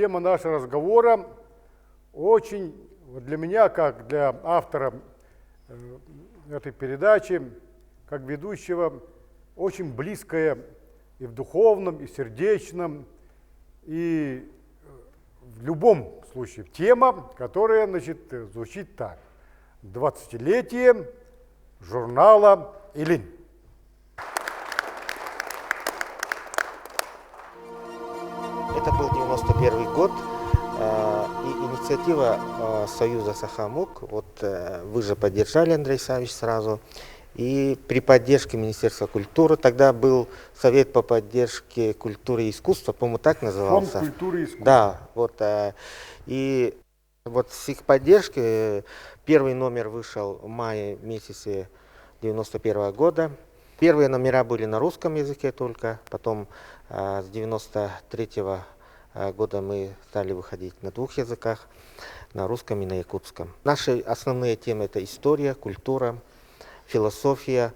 тема нашего разговора очень для меня, как для автора этой передачи, как ведущего, очень близкая и в духовном, и сердечном, и в любом случае тема, которая, звучит так. 20-летие журнала «Илинь». Это был 91 год, и инициатива Союза Сахамук, вот вы же поддержали, Андрей Савич, сразу, и при поддержке Министерства культуры, тогда был Совет по поддержке культуры и искусства, по-моему, так назывался. Фонд культуры и искусства. Да, вот, и вот с их поддержки первый номер вышел в мае месяце 91 года. Первые номера были на русском языке только, потом с 93 года мы стали выходить на двух языках, на русском и на якутском. Наши основные темы — это история, культура, философия.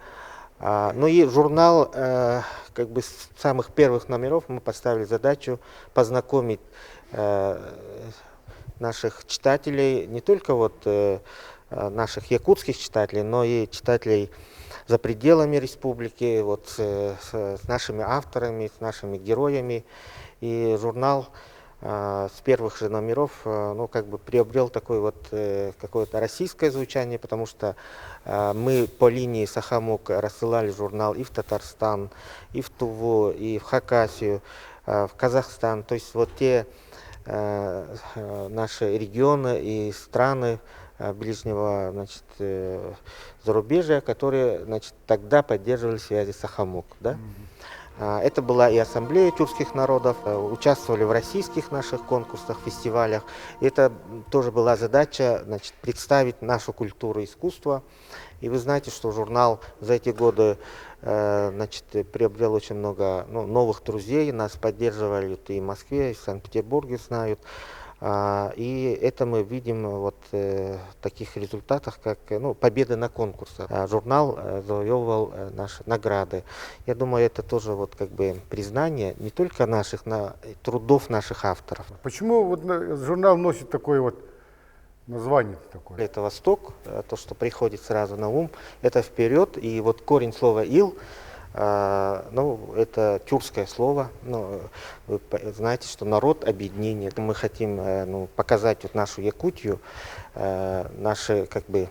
Ну и журнал, как бы с самых первых номеров мы поставили задачу познакомить наших читателей, не только вот наших якутских читателей, но и читателей за пределами республики, вот с нашими авторами, с нашими героями. И журнал с первых же номеров, ну, как бы приобрел такое вот какое-то российское звучание, потому что мы по линии Сахамук рассылали журнал и в Татарстан, и в Туву, и в Хакасию, в Казахстан. То есть вот те наши регионы и страны ближнего, значит, зарубежья, которые, значит, тогда поддерживали связи Сахамук, да? Это была и ассамблея тюркских народов, участвовали в российских наших конкурсах, фестивалях. Это тоже была задача, значит, представить нашу культуру и искусство. И вы знаете, что журнал за эти годы, значит, приобрел очень много, ну, новых друзей, нас поддерживали и в Москве, и в Санкт-Петербурге знают. И это мы видим вот в таких результатах, как, ну, победы на конкурсах. Журнал завоевывал наши награды. Я думаю, это тоже вот как бы признание не только наших, но и трудов наших авторов. Почему вот журнал носит такое вот название такое? Это Восток, то, что приходит сразу на ум, это вперед. И вот корень слова «ил», ну, это тюркское слово. Ну, вы знаете, что народ объединения. Мы хотим, ну, показать вот нашу Якутию, наше, как бы,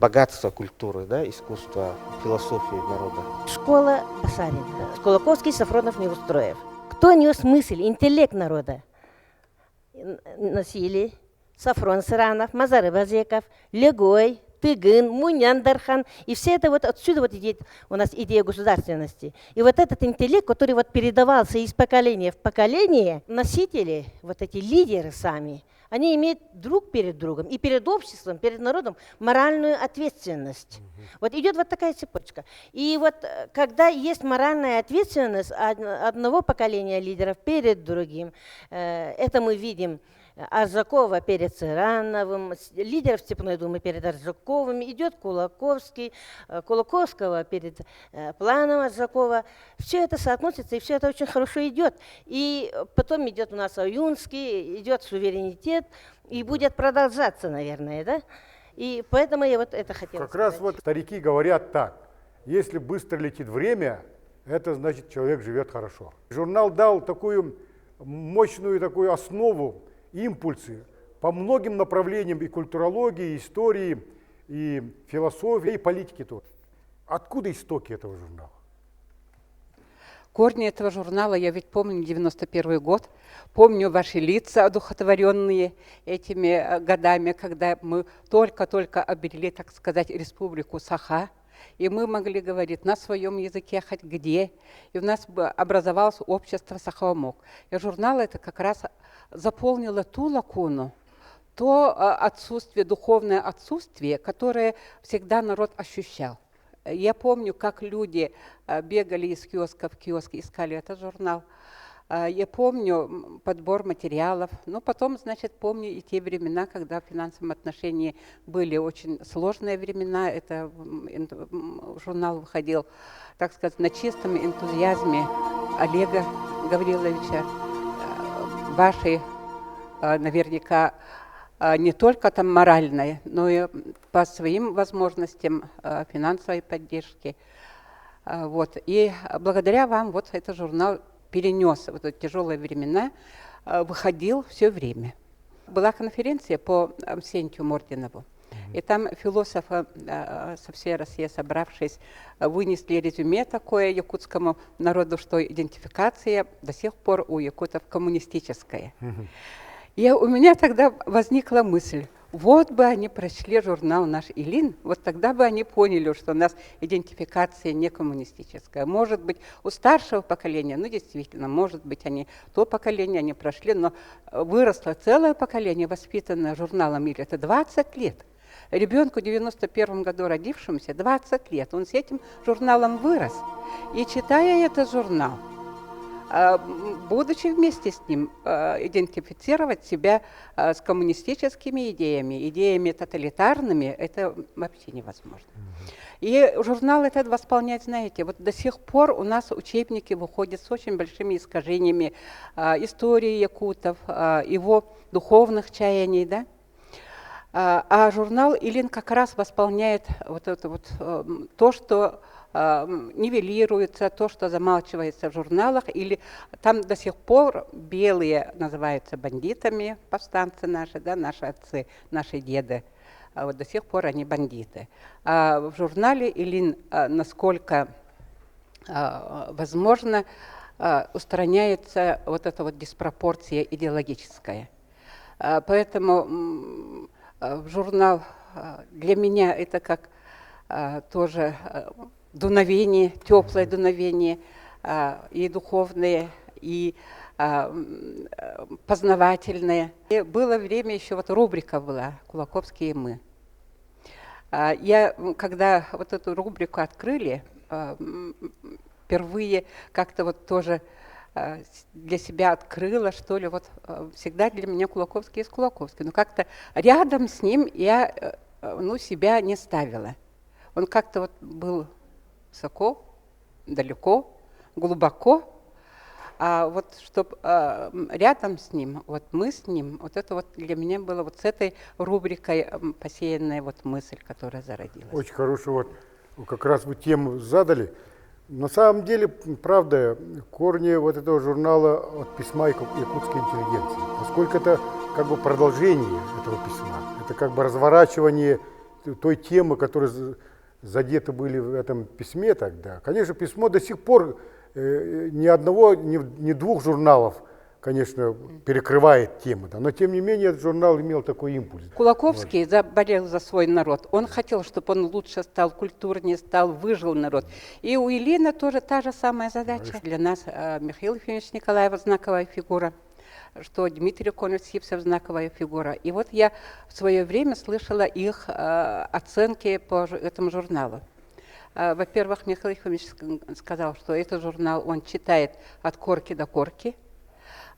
богатство культуры, да, искусства, философии народа. Школа Басарина, Скулаковский, Сафронов, Неустроев. Кто нес мысль, интеллект народа? Носили Сафрон Саранов, Мазары Базеков, Легой, Тыгын, Муняндархан. И все это вот отсюда вот идет у нас идея государственности. И вот этот интеллект, который вот передавался из поколения в поколение, носители, вот эти лидеры сами, они имеют друг перед другом и перед обществом, перед народом моральную ответственность. Вот идет вот такая цепочка. И вот когда есть моральная ответственность одного поколения лидеров перед другим, это мы видим Аржакова перед Цирановым, лидеров Степной Думы перед Аржаковым, идет Кулаковский, Кулаковского перед планом Аржакова. Все это соотносится, и все это очень хорошо идет. И потом идет у нас Аюнский, идет суверенитет, и будет продолжаться, наверное, да? И поэтому я вот это хотела Как сказать. раз вот старики говорят так: если быстро летит время, это значит, человек живет хорошо. Журнал дал такую мощную такую основу, импульсы по многим направлениям и культурологии, и истории, и философии, и политики тоже. Откуда истоки этого журнала? Корни этого журнала я ведь помню 91 год, помню ваши лица, одухотворенные этими годами, когда мы только-только обрели, так сказать, республику Саха, и мы могли говорить на своем языке хоть где, и у нас образовалось общество Сахамук. И журнал это как раз заполнило ту лакуну, то отсутствие, духовное отсутствие, которое всегда народ ощущал. Я помню, как люди бегали из киоска в киоск, искали этот журнал. Я помню подбор материалов, но потом, значит, помню и те времена, когда в финансовом отношении были очень сложные времена. Это журнал выходил, так сказать, на чистом энтузиазме Олега Гавриловича. вашей, наверняка, не только там моральной, но и по своим возможностям финансовой поддержки. Вот. И благодаря вам вот этот журнал перенес вот эти тяжелые времена, выходил все время. Была конференция по Арсентию Мординову, и там философы со всей России, собравшись, вынесли резюме такое якутскому народу, что идентификация до сих пор у якутов коммунистическая. И у меня тогда возникла мысль, вот бы они прочли журнал наш «Илин», вот тогда бы они поняли, что у нас идентификация не коммунистическая. Может быть, у старшего поколения, ну действительно, может быть, они то поколение они прошли, но выросло целое поколение, воспитанное журналом «Илин». Это 20 лет. Ребенку в 91 году родившемуся 20 лет. Он с этим журналом вырос. И читая этот журнал, будучи вместе с ним, идентифицировать себя с коммунистическими идеями, идеями тоталитарными, это вообще невозможно. И журнал этот восполняет, знаете, вот до сих пор у нас учебники выходят с очень большими искажениями истории якутов, его духовных чаяний, да? А журнал «Илин» как раз восполняет вот это вот то, что нивелируется, то, что замалчивается в журналах, или там до сих пор белые называются бандитами, повстанцы наши, да, наши отцы, наши деды, вот до сих пор они бандиты. А в журнале «Илин», насколько возможно, устраняется вот эта вот диспропорция идеологическая. Поэтому журнал для меня это как тоже дуновение, теплое дуновение, и духовное, и познавательное. И было время, еще вот рубрика была «Кулаковские мы». Я, когда вот эту рубрику открыли, впервые как-то вот тоже для себя открыла, что ли, вот всегда для меня Кулаковский есть Кулаковский, но как-то рядом с ним я, ну, себя не ставила. Он как-то вот был высоко, далеко, глубоко, а вот чтобы рядом с ним, вот мы с ним, вот это вот для меня было вот с этой рубрикой посеянная вот мысль, которая зародилась. Очень хорошую вот как раз вы тему задали. На самом деле, правда, корни вот этого журнала от письма якутской интеллигенции, поскольку это как бы продолжение этого письма, это как бы разворачивание той темы, которые задеты были в этом письме тогда. Конечно, письмо до сих пор ни одного, ни двух журналов, конечно, перекрывает тему, да, но тем не менее этот журнал имел такой импульс. Кулаковский болел за свой народ. Он хотел, чтобы он лучше стал, культурнее стал, выжил народ. И у Илина тоже та же самая задача. Для нас Михаил Ефимович Николаев знаковая фигура, что Дмитрий Конрад Сивцев знаковая фигура. И вот я в свое время слышала их оценки по этому журналу. Во-первых, Михаил Ефимович сказал, что этот журнал он читает от корки до корки.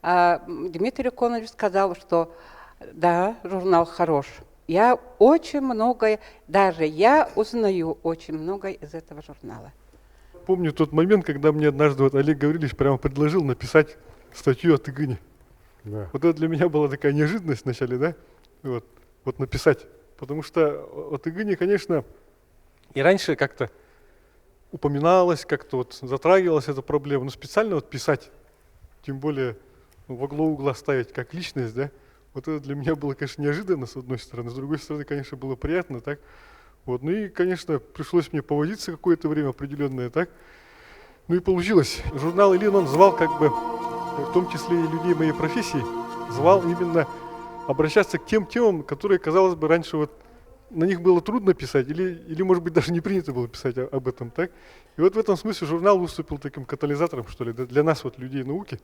А Дмитрий Коннович сказал, что да, журнал хорош. Я очень многое, даже я узнаю очень многое из этого журнала. Помню тот момент, когда мне однажды вот Олег Гаврилович прямо предложил написать статью о Тыгыне. Да. Вот это для меня была такая неожиданность вначале, да, вот написать. Потому что о Тыгыне, конечно, и раньше как-то упоминалось, как-то вот затрагивалась эта проблема, но специально вот писать, тем более во главу угла ставить как личность, да, вот это для меня было, конечно, неожиданно, с одной стороны, с другой стороны, конечно, было приятно, так, вот, ну и, конечно, пришлось мне повозиться какое-то время определенное, так, ну и получилось. Журнал «Илин» он звал, как бы, в том числе и людей моей профессии, звал именно обращаться к тем темам, которые, казалось бы, раньше вот на них было трудно писать, или может быть, даже не принято было писать об этом, так? И вот в этом смысле журнал выступил таким катализатором, что ли, для нас, вот, людей науки.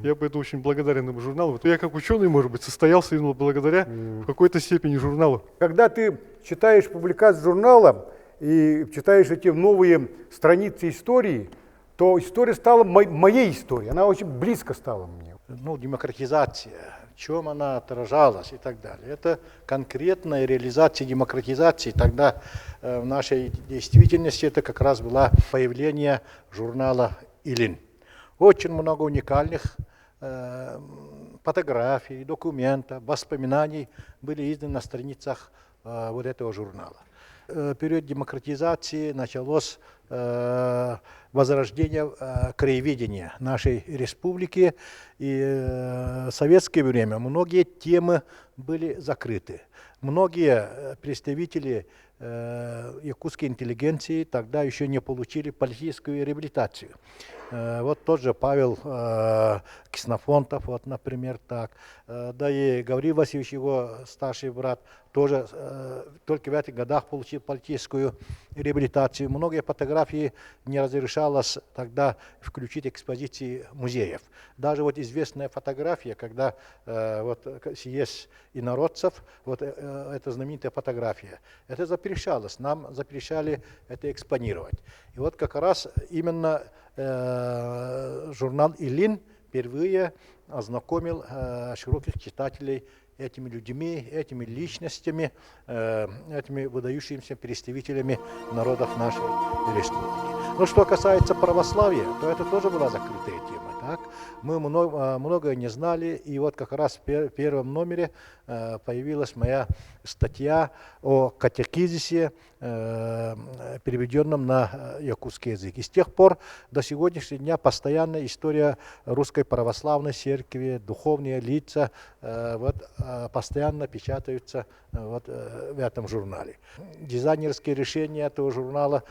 Я бы это очень благодарен этому журналу. Вот я как ученый, может быть, состоялся именно благодаря в какой-то степени журналу. Когда ты читаешь публикации журнала и читаешь эти новые страницы истории, то история стала моей историей, она очень близко стала мне. Ну, демократизация, в чем она отражалась и так далее. Это конкретная реализация демократизации. Тогда в нашей действительности это как раз было появление журнала «Илин». Очень много уникальных фотографий, документов, воспоминаний были изданы на страницах вот этого журнала. В период демократизации началось возрождение краеведения нашей республики, и в советское время многие темы были закрыты. Многие представители якутской интеллигенции тогда еще не получили политическую реабилитацию. Вот тот же Павел Ксенофонтов, вот, например, так. Да и Гаврил Васильевич, его старший брат, тоже только в этих годах получил политическую реабилитацию. Многие фотографии не разрешалось тогда включить экспозиции музеев. Даже вот известная фотография, когда вот съезд инородцев, вот эта знаменитая фотография, это запрещалось, нам запрещали это экспонировать. И вот как раз именно журнал «Илин» впервые ознакомил широких читателей этими людьми, этими личностями, этими выдающимися представителями народов нашей республики. Ну, что касается православия, то это тоже была закрытая тема. Так? Мы многое не знали, и вот как раз в первом номере появилась моя статья о катехизисе, переведенном на якутский язык. И с тех пор до сегодняшнего дня постоянная история Русской Православной Церкви, духовные лица вот, постоянно печатаются вот, в этом журнале. Дизайнерские решения этого журнала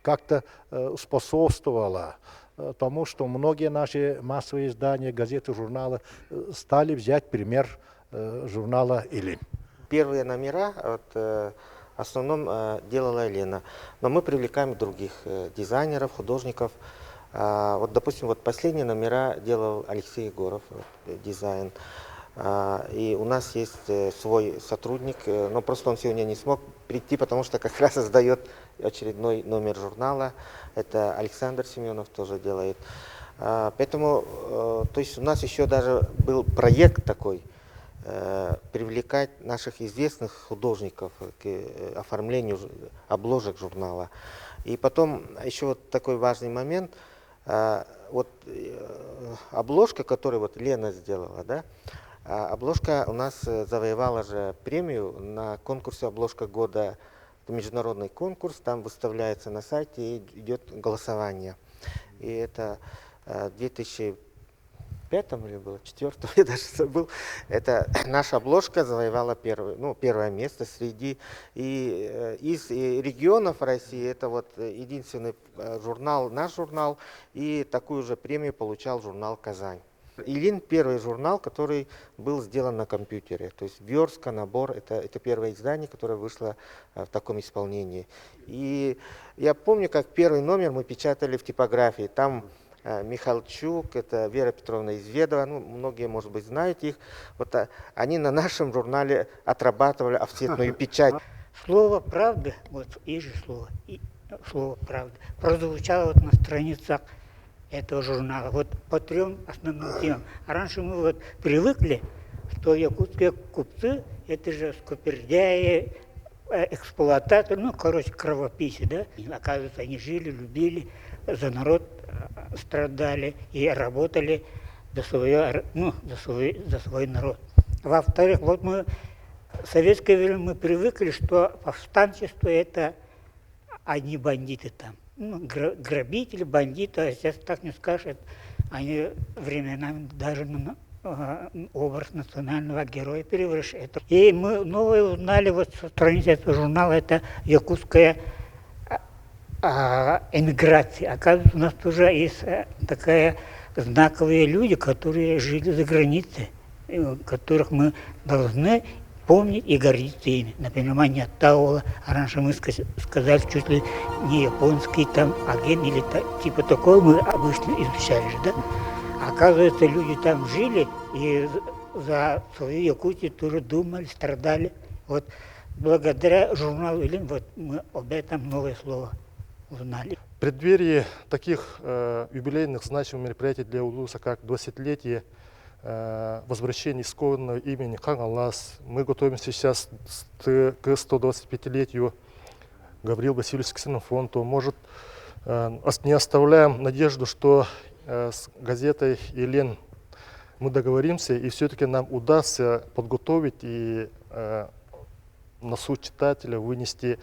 как-то способствовало тому, что многие наши массовые издания, газеты, журналы стали взять пример журнала «Илин». Первые номера вот, в основном делала Елена, но мы привлекаем других дизайнеров, художников. Вот, допустим, вот последние номера делал Алексей Егоров, дизайн. И у нас есть свой сотрудник, но просто он сегодня не смог прийти, потому что как раз издает очередной номер журнала. Это Александр Семенов тоже делает. Поэтому, то есть у нас еще даже был проект такой, привлекать наших известных художников к оформлению обложек журнала. И потом еще вот такой важный момент. Вот обложка, которую вот Лена сделала, да, обложка у нас завоевала же премию на конкурсе «Обложка года». Это международный конкурс, там выставляется на сайте и идет голосование. И это 2005 или было, 2004, я даже забыл. Это наша обложка завоевала первое место среди из регионов России. Это вот единственный журнал, наш журнал, и такую же премию получал журнал «Казань». «Илин» — первый журнал, который был сделан на компьютере. То есть верстка, набор — это первое издание, которое вышло в таком исполнении. И я помню, как первый номер мы печатали в типографии. Там Михалчук, это Вера Петровна Изведова, ну, многие, может быть, знаете их. Вот они на нашем журнале отрабатывали офсетную печать. Слово «правда», вот есть же слово «правда», прозвучало вот на страницах этого журнала, вот по 3 основным темам. А раньше мы вот привыкли, что якутские купцы, это же скупердяи, эксплуататоры, ну, короче, кровопийцы, да. И, оказывается, они жили, любили, за народ страдали и работали за свой народ. Во-вторых, вот мы в советское время мы привыкли, что повстанчество — это одни бандиты там. Ну, грабители, бандиты, а сейчас так не скажешь, они временами даже образ национального героя превращают. И мы новое узнали вот со страницы этого журнала, это якутская эмиграция. Оказывается, у нас тоже есть такие знаковые люди, которые жили за границей, которых мы должны помнить и гордиться ими. Например, Маня Таула, а раньше мы сказали, чуть ли не японский там агент или типа такого мы обычно изучали же, да? Оказывается, люди там жили и за свою Якутию тоже думали, страдали. Вот благодаря журналу «Илин» вот мы об этом новое слово узнали. В преддверии таких юбилейных значимых мероприятий для Улуса, как 20-летие возвращения исконного имени Хангалас, мы готовимся сейчас к 125-летию Гаврила Васильевича Ксенофонтова. Может, не оставляем надежду, что с газетой «Илин» мы договоримся, и все-таки нам удастся подготовить и на суд читателя вынести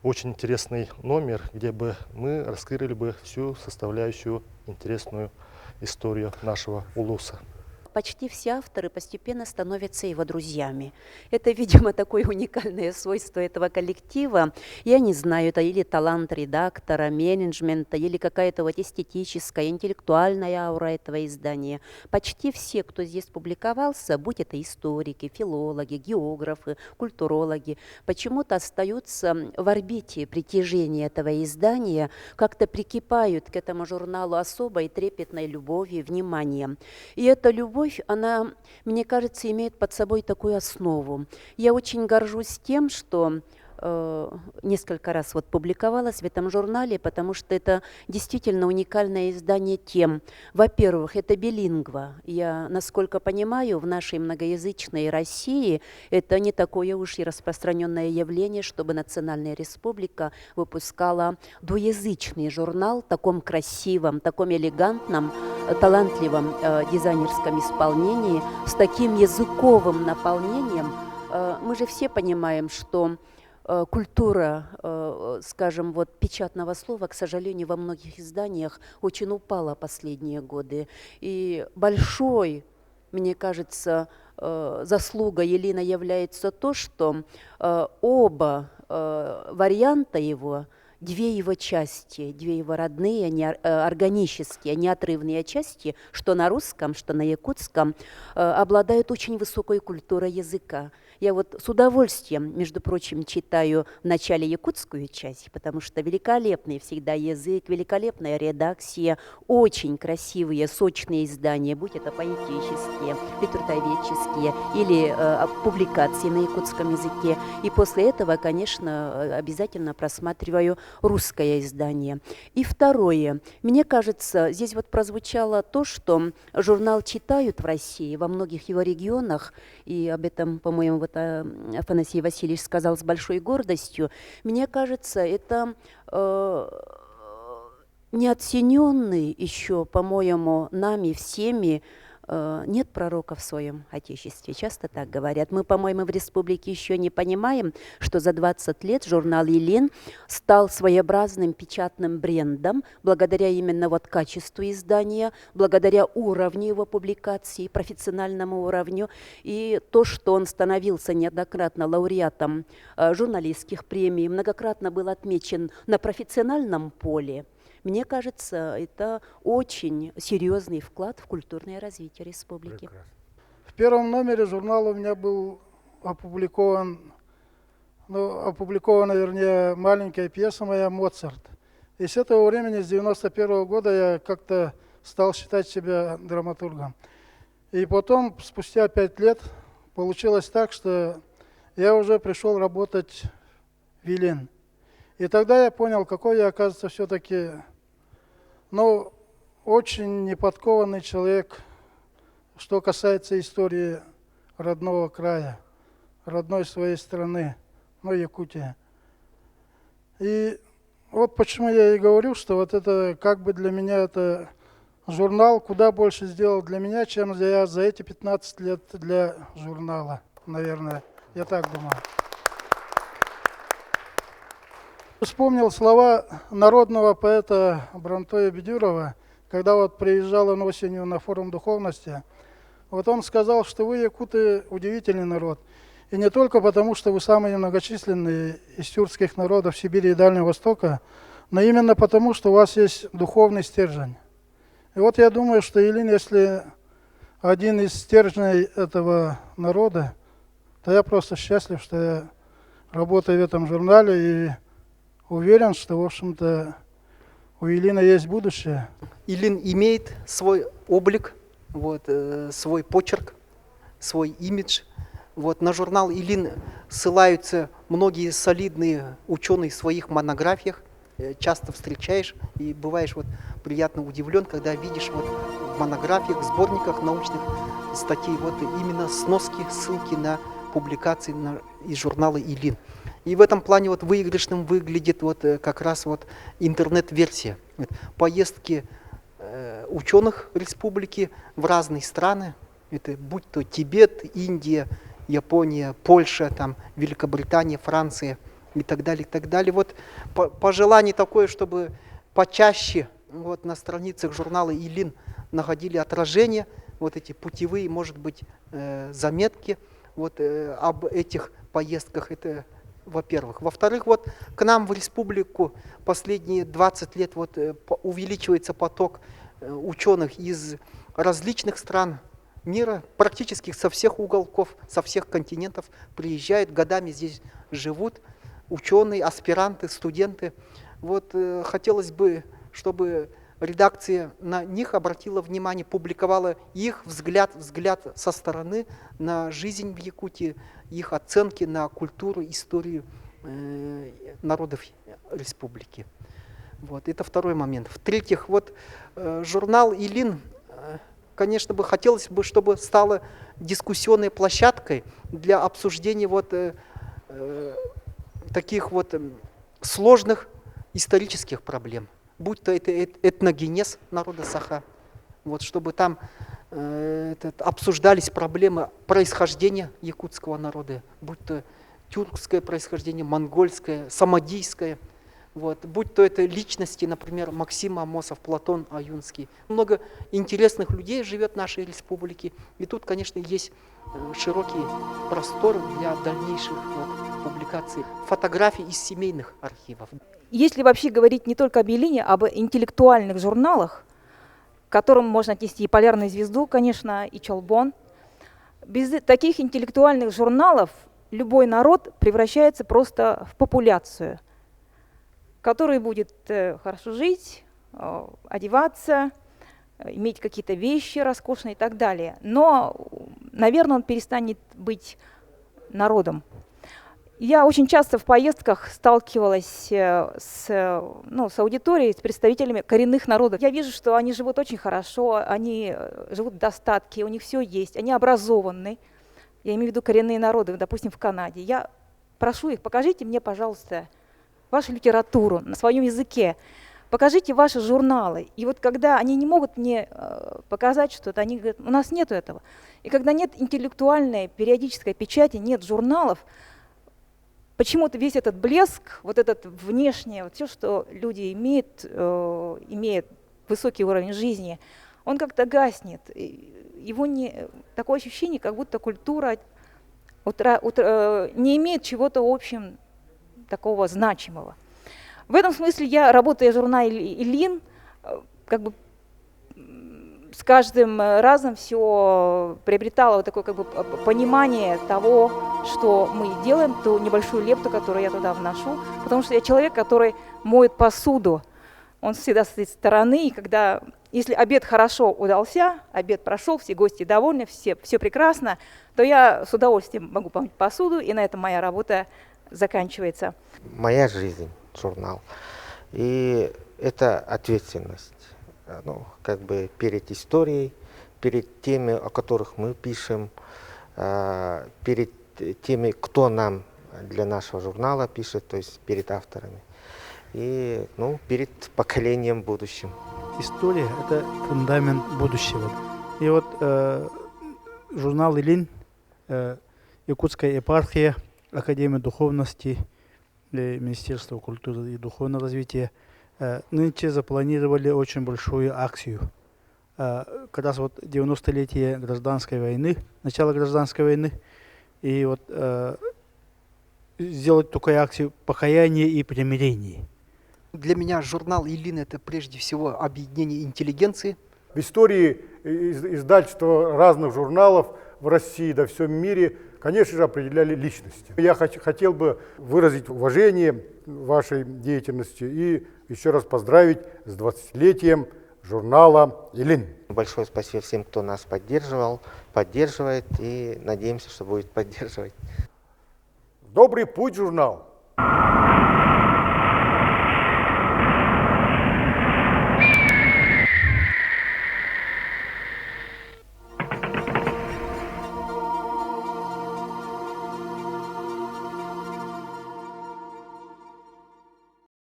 очень интересный номер, где бы мы раскрыли бы всю составляющую интересную историю нашего улуса. Почти все авторы постепенно становятся его друзьями. Это, видимо, такое уникальное свойство этого коллектива. Я не знаю, это или талант редактора, менеджмента, или какая-то вот эстетическая, интеллектуальная аура этого издания. Почти все, кто здесь публиковался, будь это историки, филологи, географы, культурологи, почему-то остаются в орбите притяжения этого издания, как-то прикипают к этому журналу особой трепетной любовью, вниманием. И эта любовь, она, мне кажется, имеет под собой такую основу. Я очень горжусь тем, что несколько раз вот публиковалась в этом журнале, потому что это действительно уникальное издание тем. Во-первых, это билингва. Я, насколько понимаю, в нашей многоязычной России это не такое уж и распространенное явление, чтобы Национальная Республика выпускала двуязычный журнал в таком красивом, таком элегантном, талантливом дизайнерском исполнении, с таким языковым наполнением. Мы же все понимаем, что культура, скажем, вот печатного слова, к сожалению, во многих изданиях очень упала последние годы. И большой, мне кажется, заслуга Елина является то, что оба варианта его, две его части, две его родные, органические, неотрывные части, что на русском, что на якутском, обладают очень высокой культурой языка. Я вот с удовольствием, между прочим, читаю в начале якутскую часть, потому что великолепный всегда язык, великолепная редакция, очень красивые, сочные издания, будь это поэтические, литературоведческие или публикации на якутском языке. И после этого, конечно, обязательно просматриваю русское издание. И второе. Мне кажется, здесь вот прозвучало то, что журнал читают в России, во многих его регионах, и об этом, по-моему, вот Афанасий Васильевич сказал с большой гордостью. Мне кажется, это неоцененный еще, по-моему, нами всеми. Нет пророка в своем Отечестве. Часто так говорят. Мы, по-моему, в республике еще не понимаем, что за 20 лет журнал «Елин» стал своеобразным печатным брендом благодаря именно вот качеству издания, благодаря уровню его публикаций, профессиональному уровню. И то, что он становился неоднократно лауреатом журналистских премий, многократно был отмечен на профессиональном поле, мне кажется, это очень серьезный вклад в культурное развитие республики. Прекрасно. В первом номере журнала у меня был опубликована, вернее, маленькая пьеса моя «Моцарт». И с этого времени, с 91 года, я как-то стал считать себя драматургом. И потом, спустя 5 лет, получилось так, что я уже пришел работать в Елин. И тогда я понял, какой я, оказывается, все-таки, очень неподкованный человек, что касается истории родного края, родной своей страны, Якутия. И вот почему я и говорю, что вот это как бы для меня это журнал куда больше сделал для меня, чем я за эти 15 лет для журнала, наверное. Я так думаю. Вспомнил слова народного поэта Брантоя Бедюрова, когда вот приезжал он осенью на форум духовности. Вот он сказал, что вы, якуты, удивительный народ. И не только потому, что вы самые многочисленные из тюркских народов Сибири и Дальнего Востока, но именно потому, что у вас есть духовный стержень. И вот я думаю, что Елин, если один из стержней этого народа, то я просто счастлив, что я работаю в этом журнале и уверен, что, в общем-то, у Елина есть будущее. Елин имеет свой облик, свой почерк, свой имидж. На журнал Елин ссылаются многие солидные ученые в своих монографиях. Часто встречаешь и бываешь приятно удивлен, когда видишь в монографиях, сборниках научных статей именно сноски, ссылки на публикации из журнала Елин. И в этом плане выигрышным выглядит как раз интернет-версия. Поездки ученых республики в разные страны, это будь то Тибет, Индия, Япония, Польша, там, Великобритания, Франция и так далее, и так далее. Вот пожелание такое, чтобы почаще вот на страницах журнала «Илин» находили отражение, вот эти путевые, может быть, заметки вот, об этих поездках. Это во-первых. Во-вторых, вот к нам в республику последние 20 лет вот, увеличивается поток ученых из различных стран мира, практически со всех уголков, со всех континентов приезжают, годами здесь живут ученые, аспиранты, студенты. Вот хотелось бы, чтобы редакция на них обратила внимание, публиковала их взгляд со стороны на жизнь в Якутии, их оценки на культуру, историю народов республики. Вот, это второй момент. В-третьих, вот журнал «Илин», конечно, хотелось бы, чтобы стала дискуссионной площадкой для обсуждения вот таких вот сложных исторических проблем, будь то это этногенез народа Саха, вот, чтобы там обсуждались проблемы происхождения якутского народа, будь то тюркское происхождение, монгольское, самодийское, вот, будь то это личности, например, Максим Амосов, Платон Аюнский. Много интересных людей живет в нашей республике, и тут, конечно, есть широкий простор для дальнейших вот, публикаций, фотографий из семейных архивов. Если вообще говорить не только об Илине, а об интеллектуальных журналах, к которым можно отнести и «Полярную звезду», конечно, и «Чолбон», без таких интеллектуальных журналов любой народ превращается просто в популяцию, который будет хорошо жить, одеваться, иметь какие-то вещи роскошные и так далее. Но, наверное, он перестанет быть народом. Я очень часто в поездках сталкивалась с аудиторией, с представителями коренных народов. Я вижу, что они живут очень хорошо, они живут в достатке, у них все есть, они образованы. Я имею в виду коренные народы, допустим, в Канаде. Я прошу их, покажите мне, пожалуйста, вашу литературу на своем языке, покажите ваши журналы. И вот когда они не могут мне показать что-то, они говорят, у нас нет этого. И когда нет интеллектуальной периодической печати, нет журналов, почему-то весь этот блеск, вот этот внешнее, вот все, что люди имеют высокий уровень жизни, он как-то гаснет. Его такое ощущение, как будто культура не имеет чего-то общем такого значимого. В этом смысле я, работая в журнале «Илин», как бы с каждым разом все приобретала вот такое как бы понимание того, что мы делаем, ту небольшую лепту, которую я туда вношу, потому что я человек, который моет посуду. Он всегда стоит со стороны, и когда, если обед хорошо удался, обед прошел, все гости довольны, все прекрасно, то я с удовольствием могу помыть посуду, и на этом моя работа заканчивается. Моя жизнь, журнал. И это ответственность. Ну, как бы перед историей, перед теми, о которых мы пишем, перед теми, кто нам для нашего журнала пишет, то есть перед авторами, и перед поколением будущим. История – это фундамент будущего. И вот журнал «Илин», Якутская епархия, Академия духовности, Министерство культуры и духовного развития нынче запланировали очень большую акцию. Как раз вот 90-летие гражданской войны, начало гражданской войны, и вот сделать такую акцию покаяния и примирения. Для меня журнал «Илин» — это прежде всего объединение интеллигенции. В истории издательства разных журналов в России, да всем мире, конечно же, определяли личности. Я хотел бы выразить уважение вашей деятельности и еще раз поздравить с 20-летием журнала «Илин». Большое спасибо всем, кто нас поддерживал, поддерживает, и надеемся, что будет поддерживать. Добрый путь, журнал!